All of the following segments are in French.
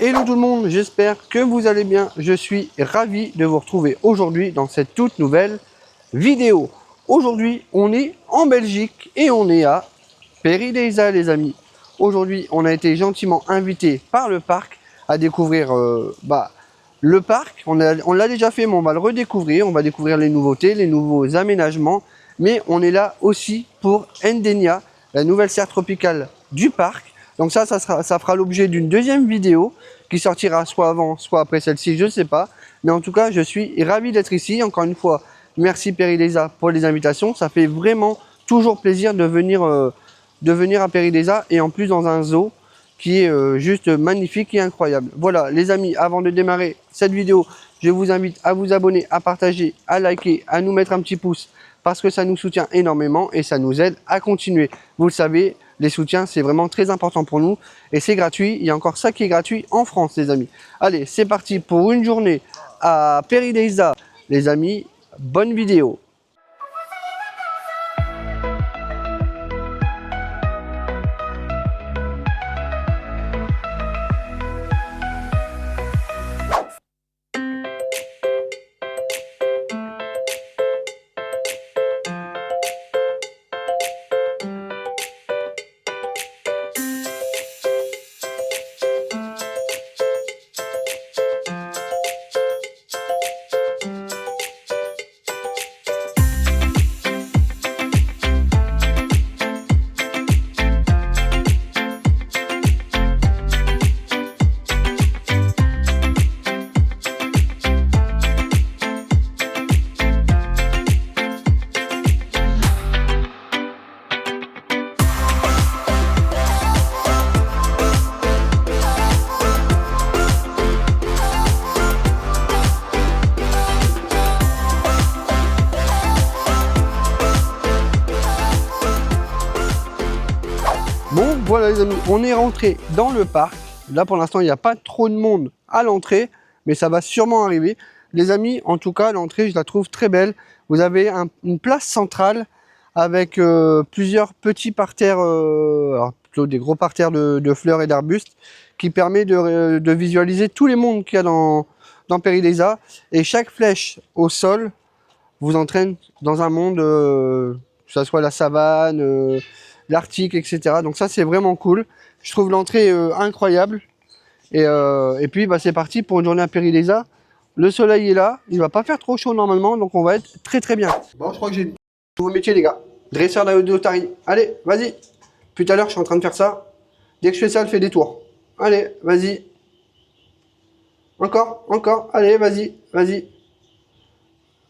Hello tout le monde, j'espère que vous allez bien. Je suis ravi de vous retrouver aujourd'hui dans cette toute nouvelle vidéo. Aujourd'hui, on est en Belgique et on est à Paradise, les amis. Aujourd'hui, on a été gentiment invité par le parc à découvrir le parc. On l'a déjà fait, mais on va le redécouvrir. On va découvrir les nouveautés, les nouveaux aménagements. Mais on est là aussi pour Ndenia, la nouvelle serre tropicale du parc. Donc ça fera l'objet d'une deuxième vidéo qui sortira soit avant, soit après celle-ci, je ne sais pas. Mais en tout cas, je suis ravi d'être ici. Encore une fois, merci Paradise pour les invitations. Ça fait vraiment toujours plaisir de venir à Paradise et en plus dans un zoo qui est juste magnifique et incroyable. Voilà les amis, avant de démarrer cette vidéo, je vous invite à vous abonner, à partager, à liker, à nous mettre un petit pouce parce que ça nous soutient énormément et ça nous aide à continuer. Vous le savez, les soutiens, c'est vraiment très important pour nous et c'est gratuit. Il y a encore ça qui est gratuit en France, les amis. Allez, c'est parti pour une journée à Paradise, les amis. Bonne vidéo. Bon, voilà les amis, on est rentré dans le parc. Là, pour l'instant, il n'y a pas trop de monde à l'entrée, mais ça va sûrement arriver. Les amis, en tout cas, l'entrée, je la trouve très belle. Vous avez une place centrale avec plusieurs petits parterres, alors plutôt des gros parterres de fleurs et d'arbustes, qui permet de visualiser tous les mondes qu'il y a dans Paradise. Et chaque flèche au sol vous entraîne dans un monde, que ce soit la savane, l'Arctique, etc. Donc ça, c'est vraiment cool. Je trouve l'entrée incroyable. Et puis, c'est parti pour une journée à Paradise. Le soleil est là. Il va pas faire trop chaud normalement, donc on va être très très bien. Bon, je crois que j'ai un nouveau métier, les gars. Dresseur d'otarie. Allez, vas-y. Tout à l'heure, je suis en train de faire ça. Dès que je fais ça, elle fait des tours. Allez, vas-y. Encore, encore. Allez, vas-y, vas-y.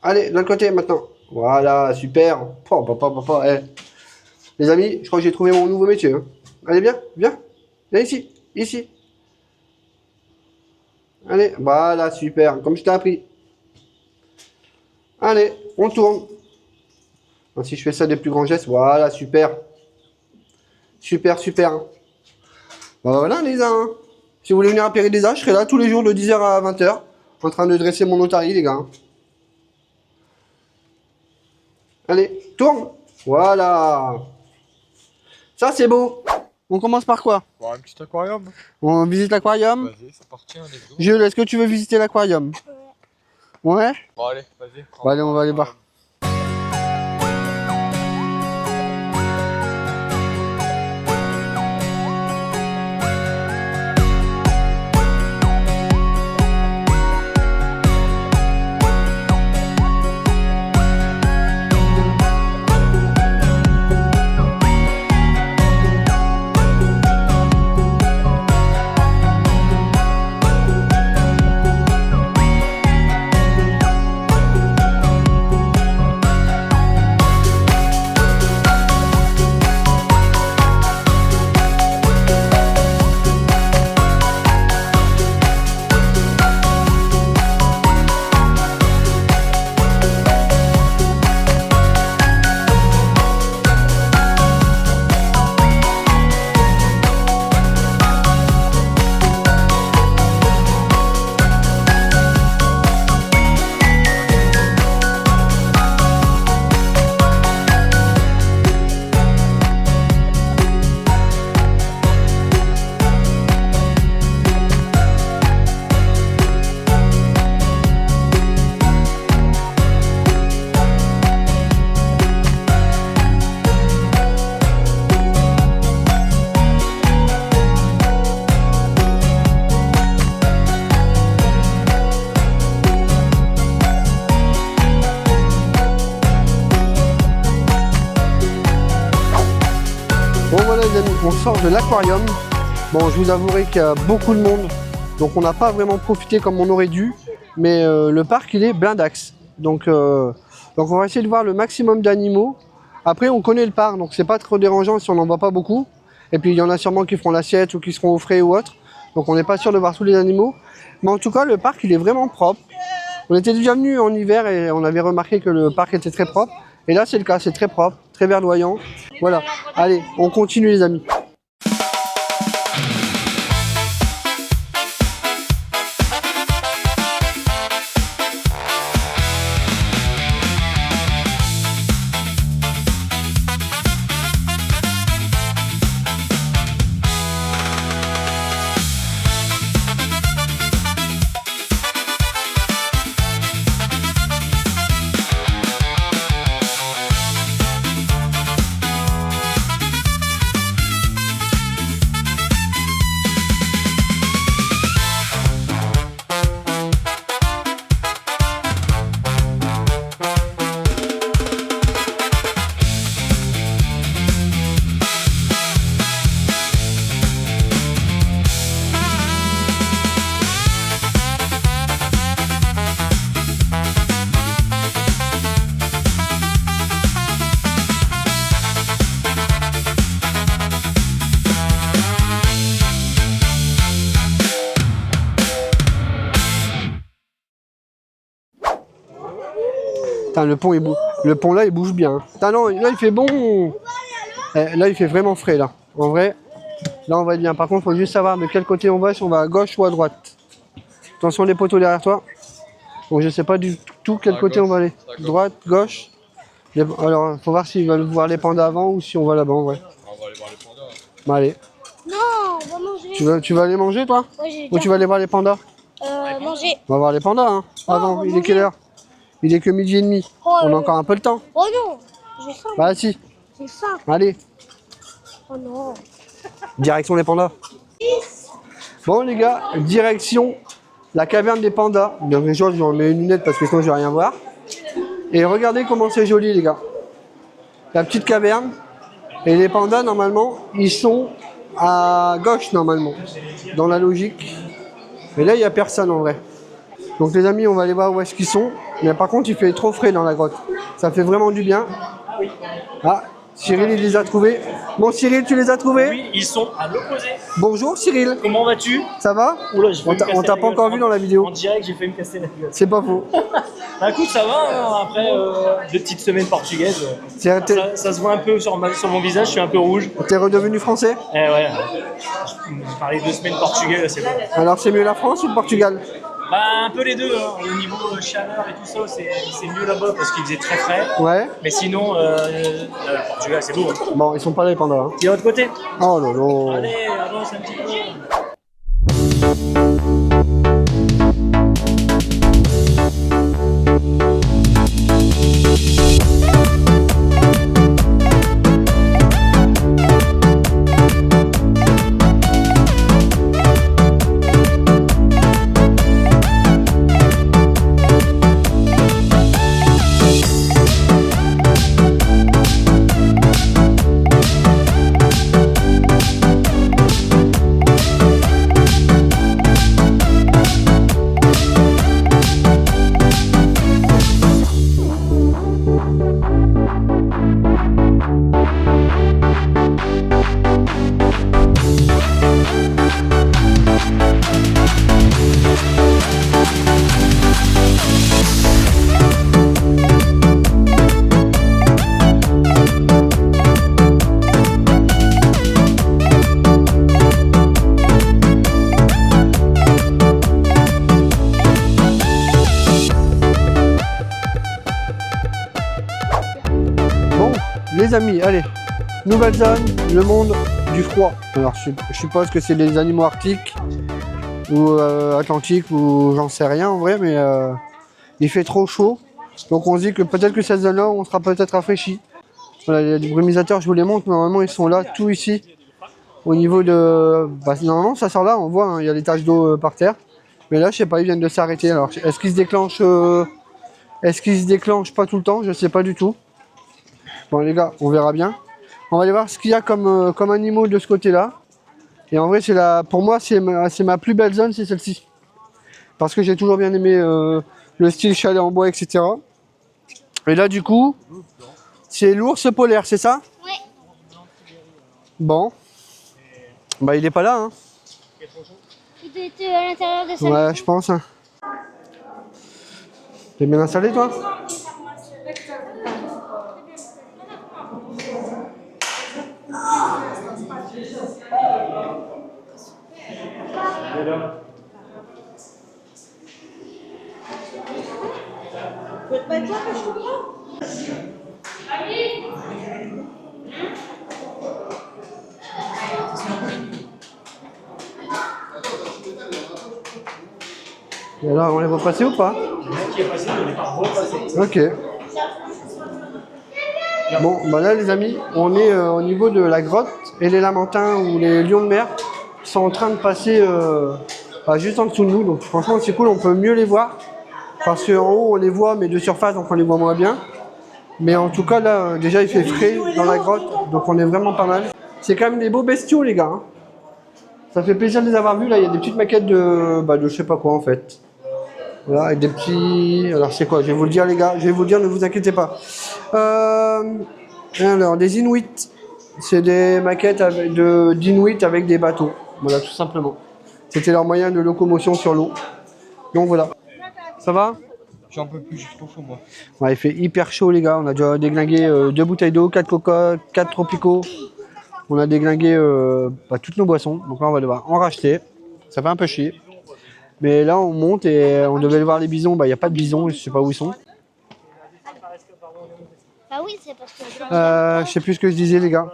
Allez, de l'autre côté maintenant. Voilà, super. Les amis, je crois que j'ai trouvé mon nouveau métier. Hein. Allez, viens, viens. Viens ici, ici. Allez, voilà, super. Comme je t'ai appris. Allez, on tourne. Donc, si je fais ça des plus grands gestes, voilà, super. Super, super. Bah, voilà, les gars. Hein. Si vous voulez venir à Paradise, je serai là tous les jours de 10h à 20h. En train de dresser mon otarie, les gars. Hein. Allez, tourne. Voilà. Ça, c'est beau. On commence par quoi? Bon, un petit aquarium. On visite l'aquarium. Vas-y, c'est parti, on est dos. Jules, est-ce que tu veux visiter l'aquarium? Ouais. Bon, allez, vas-y. Bon, allez, on va aller voir. on sort de l'aquarium. Bon, je vous avouerai qu'il y a beaucoup de monde, donc on n'a pas vraiment profité comme on aurait dû, mais le parc il est blindax. Donc on va essayer de voir le maximum d'animaux. Après on connaît le parc, donc c'est pas trop dérangeant si on n'en voit pas beaucoup. Et puis il y en a sûrement qui feront l'assiette ou qui seront au frais ou autre. Donc on n'est pas sûr de voir tous les animaux. Mais en tout cas le parc il est vraiment propre. On était déjà venu en hiver et on avait remarqué que le parc était très propre. Et là c'est le cas, c'est très propre, très verdoyant. Voilà, allez, on continue les amis. Putain, le pont là il bouge bien. Putain, non, là il fait bon. Là il fait vraiment frais là. En vrai, là on va être bien. Par contre, il faut juste savoir de quel côté on va, si on va à gauche ou à droite. Attention les poteaux derrière toi. Bon, je sais pas du tout quel côté on va aller. Droite, gauche. Alors, faut voir s'ils veulent voir les pandas avant ou si on va là-bas en vrai. On va aller voir les pandas. Bah allez. Non, on va manger. Tu vas aller manger toi? Ouais, Ou tu vas aller voir les pandas? Manger. On va voir les pandas hein. Non, Avant, on va il est quelle heure? Il est que 12h30. Oh, On a encore un peu le temps. Oh non, j'ai faim. Bah si. J'ai faim. Allez, Oh non. direction les pandas. Bon les gars, direction la caverne des pandas. Bien sûr, je remets une lunette parce que sinon je vais rien voir. Et regardez comment c'est joli les gars. La petite caverne. Et les pandas normalement, ils sont à gauche normalement. Dans la logique. Mais là, il n'y a personne en vrai. Donc les amis, on va aller voir où est-ce qu'ils sont. Mais par contre, il fait trop frais dans la grotte. Ça fait vraiment du bien. Ah, Cyril, il les a trouvés. Bon, Cyril, tu les as trouvés? Oui, ils sont à l'opposé. Bonjour Cyril, Comment vas-tu? ça va? Oula, j'ai failli me On casser t'a la pas gueule. encore vu dans la vidéo. En direct, j'ai failli me casser la gueule. C'est pas faux. Bah écoute, ça va, hein, après 2 petites semaines portugaises. T'es Ça se voit un peu sur mon visage, je suis un peu rouge. redevenu français? Eh ouais, je parlais 2 semaines portugais, là, c'est bon. Alors c'est mieux la France ou le Portugal? Bah un peu les deux, hein. Au niveau chaleur et tout ça, c'est mieux là-bas parce qu'il faisait très frais. Ouais. Mais sinon, le Portugal, c'est beau. Hein. Bon, ils sont pas là les pandas. Hein. Et de l'autre côté? Oh là là. Allez, avance un petit peu. Les amis, allez, nouvelle zone, le monde du froid. Alors je suppose que c'est les animaux arctiques ou atlantiques ou j'en sais rien en vrai, mais il fait trop chaud. Donc on se dit que peut-être que cette zone-là, on sera peut-être rafraîchi. Voilà, les brumisateurs, je vous les montre, normalement ils sont là, tout ici. Au niveau de... Bah, normalement ça sort là, on voit, hein, il y a les taches d'eau par terre. Mais là, je sais pas, ils viennent de s'arrêter. Alors est-ce qu'ils se déclenchent pas tout le temps? Je sais pas du tout. Bon les gars, on verra bien. On va aller voir ce qu'il y a comme animaux de ce côté-là. Et en vrai, pour moi, c'est ma plus belle zone, c'est celle-ci. Parce que j'ai toujours bien aimé le style chalet en bois, etc. Et là, du coup, c'est l'ours polaire, c'est ça? Oui. Bon. Bah, il est pas là, hein. Il était à l'intérieur de sa Ouais, je pense. Hein. T'es bien installé, toi? Et alors, on les voit passer ou pas? Qui est passé, il n'est pas repassé. Ok. Bon, bah là, les amis, on est au niveau de la grotte et les lamantins ou les lions de mer sont en train de passer juste en dessous de nous. Donc, franchement, c'est cool, on peut mieux les voir. Parce qu'en haut, on les voit, mais de surface, donc on les voit moins bien. Mais en tout cas, là, déjà, il fait frais dans la grotte, donc on est vraiment pas mal. C'est quand même des beaux bestiaux, les gars. Hein. Ça fait plaisir de les avoir vus. Là, il y a des petites maquettes de je sais pas quoi, en fait. Voilà, avec des petits... Alors, c'est quoi? Je vais vous le dire, les gars. Je vais vous le dire, ne vous inquiétez pas. Alors, des Inuits. C'est des maquettes d'Inuits avec des bateaux. Voilà, tout simplement. C'était leur moyen de locomotion sur l'eau. Donc, voilà. Ça va? J'en peux plus, j'ai trop chaud moi. Ouais, il fait hyper chaud, les gars. On a déjà déglingué 2 bouteilles d'eau, 4 coca, 4 tropicaux. On a déglingué toutes nos boissons. Donc là, on va devoir en racheter. Ça fait un peu chier. Mais là, on monte et on devait voir les bisons. Il n'y a pas de bisons, je sais pas où ils sont. Ah oui, c'est parce que... Je sais plus ce que je disais, les gars.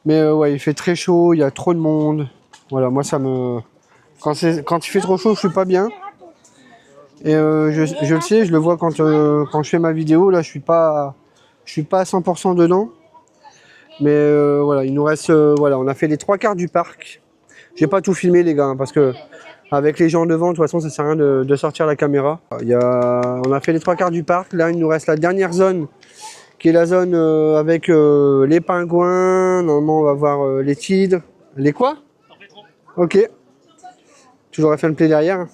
Mais ouais, il fait très chaud, il y a trop de monde. Voilà, moi, ça me... Quand il fait trop chaud, je suis pas bien. Et je le sais, je le vois quand je fais ma vidéo. Là, je suis pas à 100% dedans. Mais voilà, il nous reste... voilà, on a fait les 3/4 du parc. J'ai pas tout filmé, les gars, hein, parce que avec les gens devant, de toute façon, ça sert à rien de sortir la caméra. On a fait les 3/4 du parc. Là, il nous reste la dernière zone, qui est la zone avec les pingouins. Normalement, on va voir les tigres. Les quoi? Ok. Toujours FM Play derrière.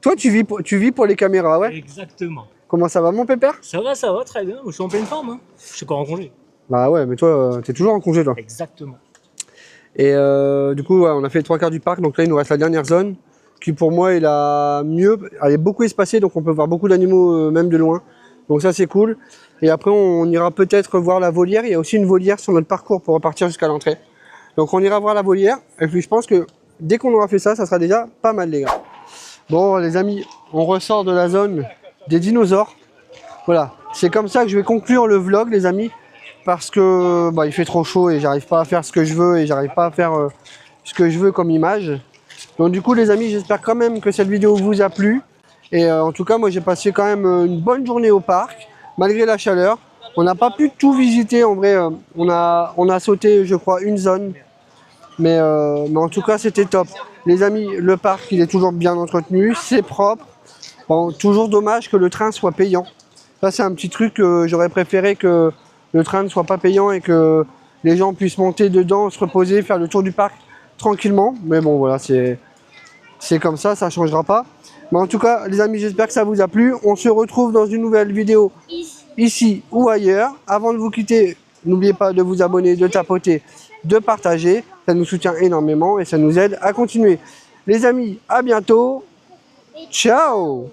Toi, tu vis pour les caméras, ouais? Exactement. Comment ça va, mon pépère? Ça va, très bien. Je suis en pleine forme. Hein. Je suis encore en congé. Bah ouais, mais toi, t'es toujours en congé, toi. Exactement. Et du coup, ouais, on a fait les 3/4 du parc. Donc là, il nous reste la dernière zone, qui pour moi est la mieux. Elle est beaucoup espacée, donc on peut voir beaucoup d'animaux, même de loin. Donc ça, c'est cool. Et après, on ira peut-être voir la volière. Il y a aussi une volière sur notre parcours pour repartir jusqu'à l'entrée. Donc on ira voir la volière. Et puis je pense que dès qu'on aura fait ça, ça sera déjà pas mal, les gars. Bon, les amis, on ressort de la zone des dinosaures. Voilà, c'est comme ça que je vais conclure le vlog, les amis. Parce que il fait trop chaud et j'arrive pas à faire ce que je veux et j'arrive pas à faire ce que je veux comme image. Donc du coup, les amis, j'espère quand même que cette vidéo vous a plu. Et en tout cas, moi j'ai passé quand même une bonne journée au parc, malgré la chaleur. On n'a pas pu tout visiter, en vrai. On a sauté, je crois, une zone. Mais en tout cas, c'était top. Les amis, le parc, il est toujours bien entretenu, c'est propre. Bon, toujours dommage que le train soit payant. Ça, c'est un petit truc que j'aurais préféré que le train ne soit pas payant et que les gens puissent monter dedans, se reposer, faire le tour du parc tranquillement. Mais bon, voilà, c'est comme ça, ça ne changera pas. Mais en tout cas, les amis, j'espère que ça vous a plu. On se retrouve dans une nouvelle vidéo ici ou ailleurs. Avant de vous quitter, n'oubliez pas de vous abonner, de tapoter, de partager. Ça nous soutient énormément et ça nous aide à continuer. Les amis, à bientôt. Ciao!